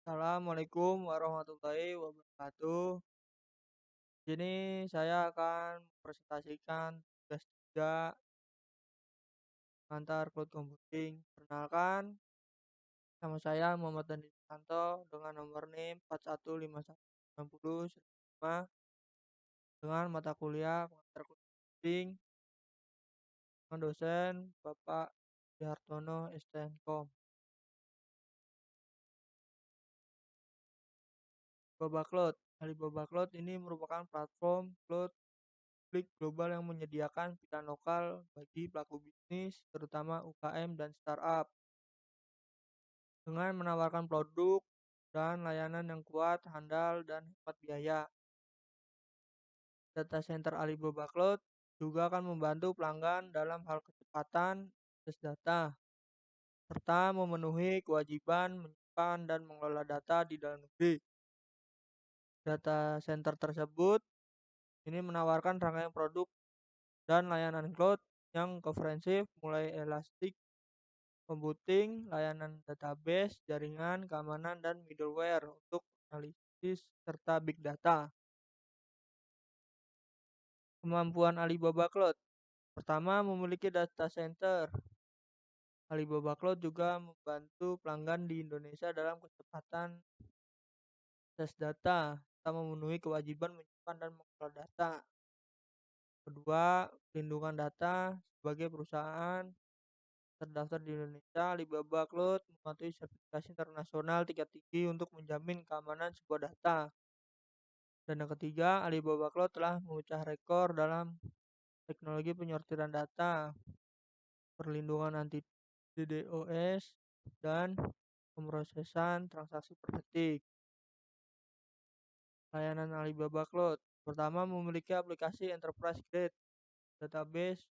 Assalamualaikum warahmatullahi wabarakatuh. Jadi saya akan mempresentasikan tugas 3 antar cloud computing. Perkenalkan, nama saya Muhammad Dandi Susanto dengan nomor NIM 415190 dengan mata kuliah pengantar cloud computing dengan dosen Bapak Hartono STNKOM. Alibaba Cloud. Alibaba Cloud ini merupakan platform cloud publik global yang menyediakan pilihan lokal bagi pelaku bisnis, terutama UKM dan startup, dengan menawarkan produk dan layanan yang kuat, handal, dan hemat biaya. Data center Alibaba Cloud juga akan membantu pelanggan dalam hal kecepatan akses data, serta memenuhi kewajiban menyimpan dan mengelola data di dalam negeri. Data center tersebut ini menawarkan rangkaian produk dan layanan cloud yang komprehensif, mulai elastik computing, layanan database, jaringan, keamanan, dan middleware untuk analisis serta big data. Kemampuan Alibaba Cloud. Pertama, memiliki data center. Alibaba Cloud juga membantu pelanggan di Indonesia dalam kecepatan akses data, serta memenuhi kewajiban menyimpan dan mengelola data. Kedua, pelindungan data. Sebagai perusahaan terdaftar di Indonesia, Alibaba Cloud mematuhi sertifikasi internasional tingkat tinggi untuk menjamin keamanan sebuah data. Dan yang ketiga, Alibaba Cloud telah memecah rekor dalam teknologi penyortiran data, perlindungan anti DDoS, dan pemrosesan transaksi per detik. Layanan Alibaba Cloud. Pertama, memiliki aplikasi enterprise grade database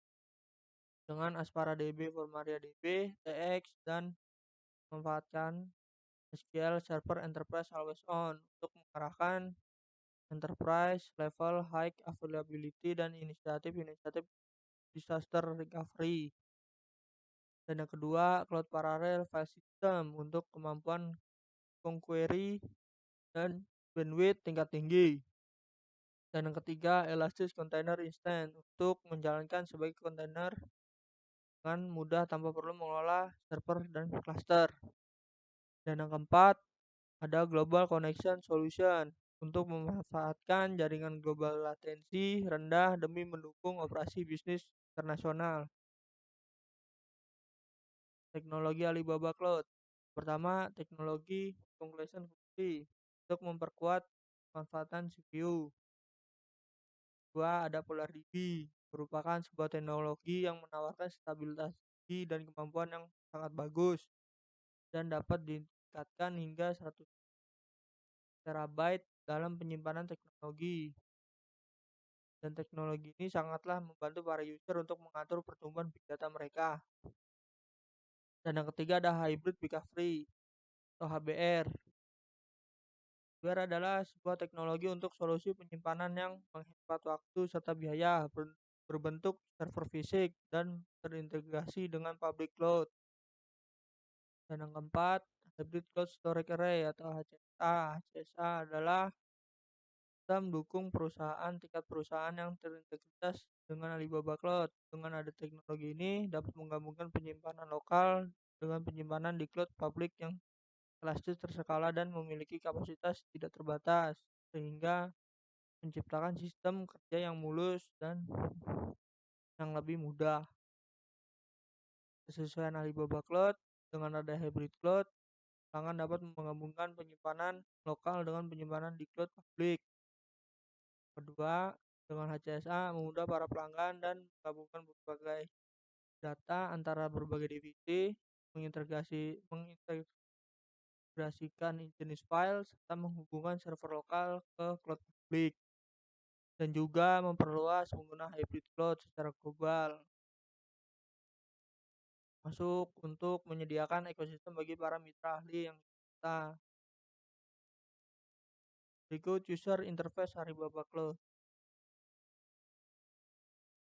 dengan Aspara DB, Formaria DB, TX, dan memanfaatkan SQL Server Enterprise Always On untuk mengarahkan enterprise level high availability dan inisiatif-inisiatif disaster recovery. Dan yang kedua, Cloud Parallel File System untuk kemampuan query dan bandwidth tingkat tinggi. Dan yang ketiga, Elastic Container Instance untuk menjalankan sebagai kontainer dengan mudah tanpa perlu mengelola server dan cluster. Dan yang keempat, ada Global Connection Solution untuk memanfaatkan jaringan global latensi rendah demi mendukung operasi bisnis internasional. Teknologi Alibaba Cloud. Pertama, teknologi Conclusion Fungsi untuk memperkuat manfaatan CPU. Kedua, ada PolarDB, merupakan sebuah teknologi yang menawarkan stabilitas tinggi dan kemampuan yang sangat bagus dan dapat ditingkatkan hingga 100 terabyte dalam penyimpanan teknologi. Dan teknologi ini sangatlah membantu para user untuk mengatur pertumbuhan big data mereka. Dan yang ketiga ada Hybrid Recovery atau HBR. HBR adalah sebuah teknologi untuk solusi penyimpanan yang menghemat waktu serta biaya, berbentuk server fisik dan terintegrasi dengan public cloud. Dan yang keempat, Hybrid Cloud Storage Array atau HCSA. HCSA adalah kita mendukung tingkat perusahaan yang terintegritas dengan Alibaba Cloud. Dengan ada teknologi ini dapat menggabungkan penyimpanan lokal dengan penyimpanan di cloud publik yang elastis, terskala, dan memiliki kapasitas tidak terbatas, sehingga menciptakan sistem kerja yang mulus dan yang lebih mudah. Kesesuaian Alibaba Cloud dengan ada hybrid cloud, pelanggan dapat menggabungkan penyimpanan lokal dengan penyimpanan di cloud publik. Kedua, dengan HCSA memudahkan para pelanggan dan menggabungkan berbagai data antara berbagai divisi, mengintegrasikan jenis file, serta menghubungkan server lokal ke cloud publik, dan juga memperluas pengguna hybrid cloud secara global, masuk untuk menyediakan ekosistem bagi para mitra ahli yang kita. Berikut user interface Alibaba Cloud.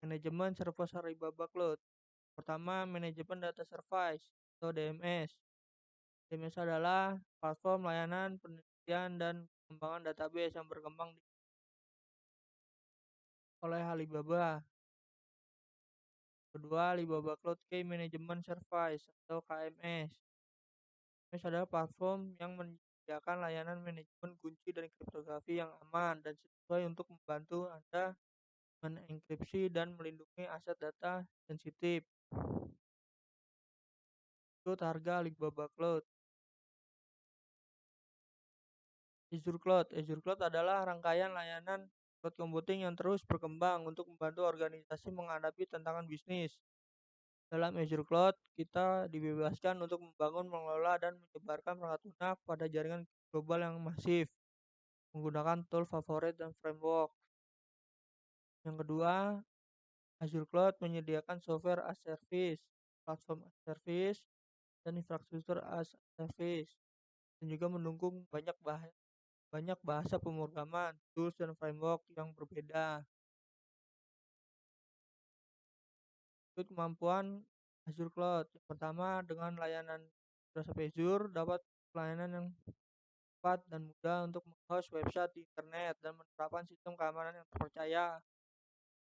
Manajemen Service Alibaba Cloud. Pertama, manajemen data service atau DMS. DMS adalah platform layanan penelitian dan pengembangan database yang berkembang oleh Alibaba. Kedua, Alibaba Cloud Key Management Service atau KMS. KMS adalah platform yang menyediakan layanan manajemen kunci dan kriptografi yang aman dan sesuai untuk membantu Anda mengenkripsi dan melindungi aset data sensitif. Itu harga Alibaba Cloud. Azure Cloud. Azure Cloud adalah rangkaian layanan cloud computing yang terus berkembang untuk membantu organisasi menghadapi tantangan bisnis. Dalam Azure Cloud, kita dibebaskan untuk membangun, mengelola, dan menyebarkan perangkat lunak pada jaringan global yang masif menggunakan tool favorit dan framework. Yang kedua, Azure Cloud menyediakan software as service, platform as service, dan infrastruktur as service, dan juga mendukung banyak bahasa pemrograman, tools, dan framework yang berbeda. Itu kemampuan Azure Cloud. Yang pertama, dengan layanan Microsoft Azure dapat pelayanan yang cepat dan mudah untuk menghost website di internet dan menerapkan sistem keamanan yang terpercaya.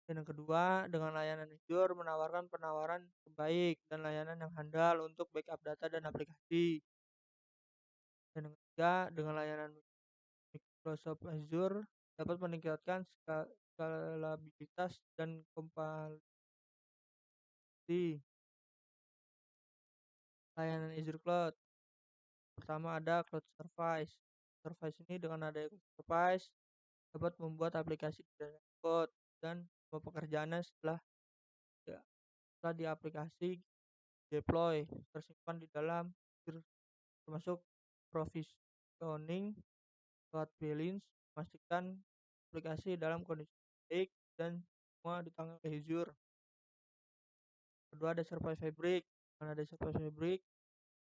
Dan yang kedua, dengan layanan Azure menawarkan penawaran terbaik dan layanan yang handal untuk backup data dan aplikasi. Dan yang ketiga, dengan layanan Microsoft Azure dapat meningkatkan skalabilitas dan kompatibilitas. Layanan Azure Cloud. Pertama ada Cloud Service. Service ini dengan adanya Cloud Service dapat membuat aplikasi tidak code dan semua pekerjaannya ya, setelah di aplikasi deploy tersimpan di dalam Azure, termasuk provisioning, load balance, memastikan aplikasi dalam kondisi baik dan semua ditangani oleh Azure. Kedua ada Service Fabric. Dengan ada Service Fabric,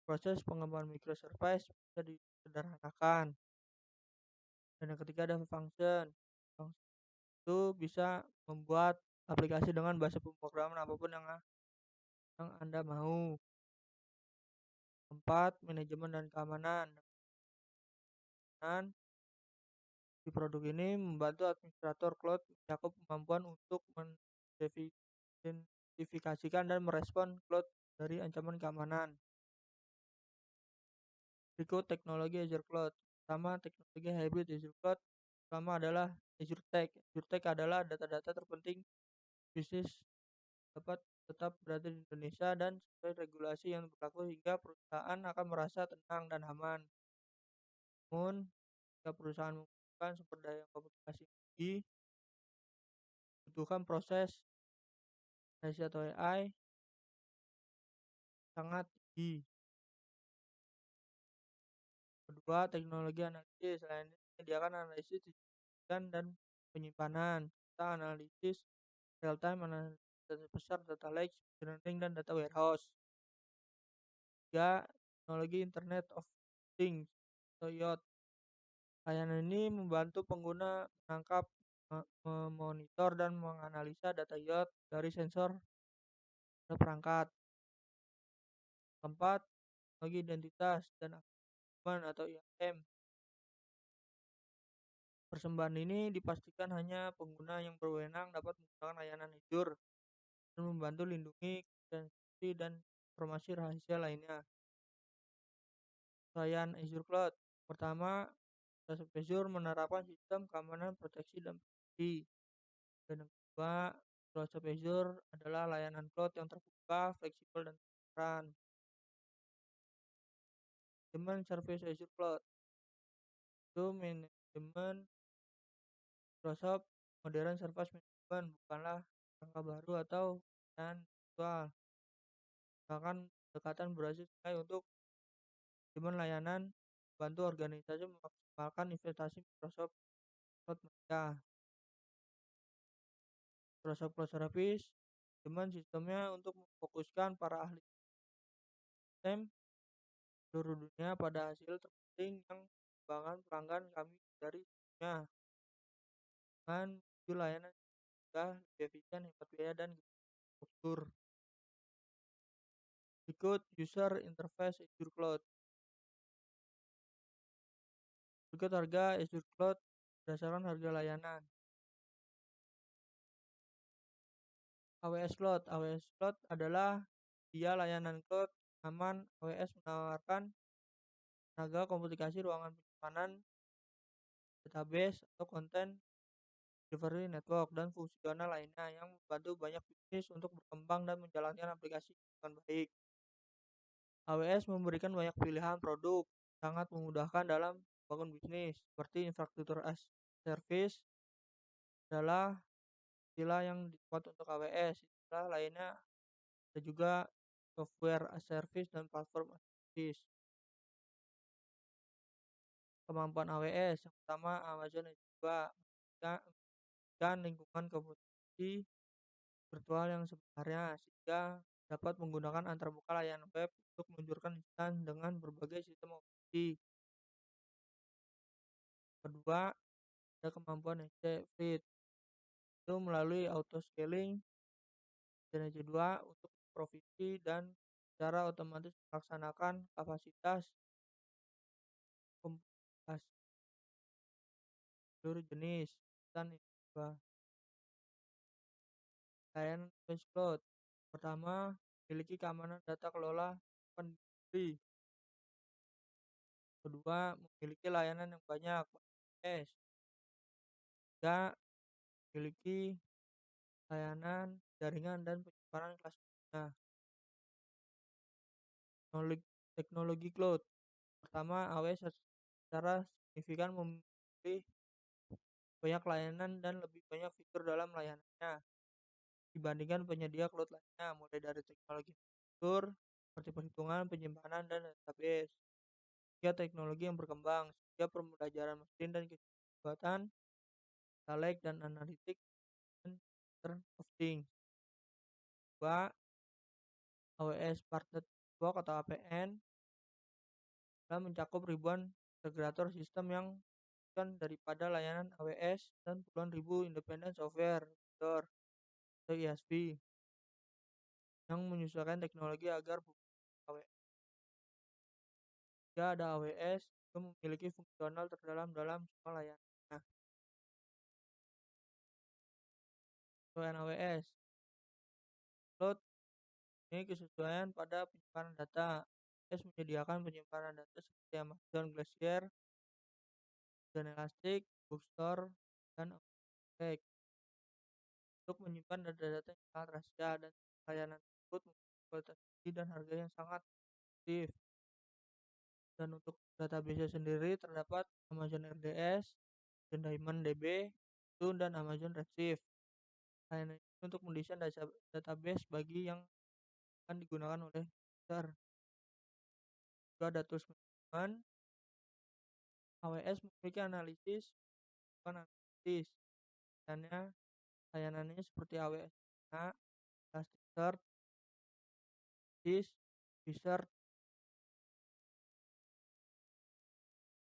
proses pengembangan microservice bisa disederhanakan. Dan yang ketiga ada function. Function itu bisa membuat aplikasi dengan bahasa pemrograman apapun yang Anda mau. Keempat, manajemen dan keamanan. Dan di produk ini membantu administrator cloud mencakup kemampuan untuk mengidentifikasikan dan merespon cloud dari ancaman keamanan. Berikut teknologi Azure Cloud. Pertama, teknologi hybrid Azure Cloud. Pertama adalah Azure Tag. Azure Tag adalah data-data terpenting bisnis dapat tetap berada di Indonesia dan sesuai regulasi yang berlaku hingga perusahaan akan merasa tenang dan aman. Namun, jika perusahaan membutuhkan sumber daya komunikasi tinggi, membutuhkan proses atau AI sangat tinggi. Kedua, teknologi analisis. Selain ini menyediakan analisis dan penyimpanan, serta analisis real-time, analisis data besar, data lake, learning, dan data warehouse. Tiga, teknologi Internet of Things atau IoT. Layanan ini membantu pengguna menangkap, memonitor, dan menganalisa data IoT dari sensor ke perangkat. Keempat, teknologi identitas dan aman atau IAM. Persembahan ini dipastikan hanya pengguna yang berwenang dapat menggunakan layanan Azure dan membantu lindungi identitas dan informasi rahasia lainnya. Layanan Azure Cloud. Pertama, Microsoft Azure menerapkan sistem keamanan, proteksi, dan privasi. Dan yang kedua, Microsoft Azure adalah layanan cloud yang terbuka, fleksibel, dan transparan. Manajemen Service Azure Cloud itu manajemen Microsoft Modern Service Management, bukanlah angka baru atau dan virtual. Bahkan pendekatan berhasil sesuai untuk manajemen layanan bantu organisasi memaksimalkan investasi Microsoft Cloud mereka. Microsoft Cloud Service manajemen sistemnya untuk memfokuskan para ahli sistem seluruh dunia pada hasil terpenting yang pengembangan pelanggan kami dari dunia dengan menuju layanan mudah, lebih efisien, hemat biaya, dan struktur. Berikut user interface Azure Cloud. Berikut harga Azure Cloud berdasarkan harga layanan. AWS Cloud. AWS Cloud adalah dia layanan cloud aman. AWS menawarkan tenaga komunikasi, ruangan penyimpanan, database, atau konten delivery network, dan fungsional lainnya yang membantu banyak bisnis untuk berkembang dan menjalankan aplikasi dengan baik. AWS memberikan banyak pilihan produk, sangat memudahkan dalam bangun bisnis, seperti infrastruktur as service adalah istilah yang dibuat untuk AWS. Istilah lainnya ada juga software as service dan platform as service. Kemampuan AWS yang pertama, Amazon juga memberikan lingkungan komputasi virtual yang sebenarnya, sehingga dapat menggunakan antarmuka layanan web untuk meluncurkan instan dengan berbagai sistem operasi. Kedua, ada kemampuan EC Fleet, itu melalui auto scaling dan EC2 untuk provinsi dan secara otomatis melaksanakan kapasitas komputasi seluruh jenis dan EC2. Layanan Space Cloud pertama, memiliki keamanan data kelola pendiri. Kedua, memiliki layanan yang banyak. S. Ketiga, memiliki layanan jaringan dan penyimpanan kelas dunia. Teknologi cloud. Pertama, AWS secara signifikan memiliki banyak layanan dan lebih banyak fitur dalam layanannya dibandingkan penyedia cloud lainnya, mulai dari teknologi fitur seperti perhitungan, penyimpanan, dan database. Tiga, teknologi yang berkembang, sehingga pembelajaran mesin dan kecepatan, data lake dan analitik, dan Internet of Things. Dua, AWS Partner Network atau APN telah mencakup ribuan integrator sistem yang bukan daripada layanan AWS dan puluhan ribu independent software vendor atau ISV yang menyesuaikan teknologi agar AWS. Jika ada AWS, itu memiliki fungsional terdalam dalam semua layanan. Nah, kesesuaian AWS Cloud ini kesesuaian pada penyimpanan data. AWS menyediakan penyimpanan data seperti Amazon Glacier, dan Elastic, Bookstore, dan OpenStack untuk menyimpan data-data yang sangat rahasia, dan layanan tersebut memiliki kualitas tinggi dan harga yang sangat efektif. Dan untuk database sendiri terdapat Amazon RDS, dan DynamoDB, dan Amazon Redshift. Layanan ini untuk mendesain database bagi yang akan digunakan oleh user. Juga ada tools manajemen. AWS memiliki analisis, bukan analisis. Layanannya seperti AWS Elasticsearch, Wizard,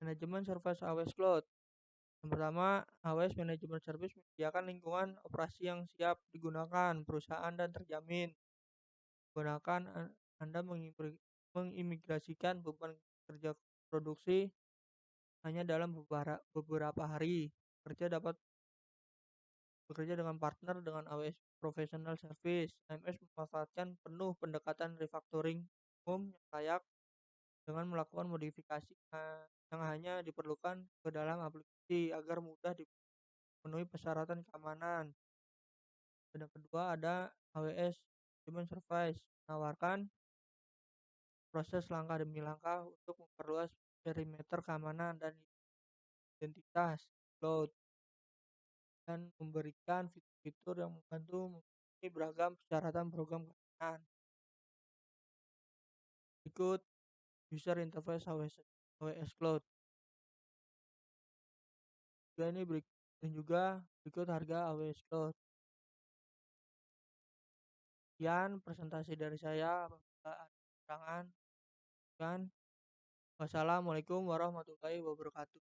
manajemen service AWS Cloud. Yang pertama, AWS Management Service menyediakan lingkungan operasi yang siap digunakan perusahaan dan terjamin. Gunakan Anda mengimigrasikan beban kerja produksi hanya dalam beberapa hari. Kerja dapat bekerja dengan partner dengan AWS Professional Service. AMS memanfaatkan penuh pendekatan refactoring umum yang layak dengan melakukan modifikasi yang hanya diperlukan ke dalam aplikasi agar mudah dipenuhi persyaratan keamanan. Dan yang kedua ada AWS Human Service, menawarkan proses langkah demi langkah untuk memperluas perimeter keamanan dan identitas cloud dan memberikan fitur-fitur yang membantu memenuhi beragam persyaratan program keamanan. Berikut user interface AWS Cloud. Dan juga berikut harga AWS Cloud. Sekian presentasi dari saya. Apabila ada kekurangan, wassalamualaikum warahmatullahi wabarakatuh.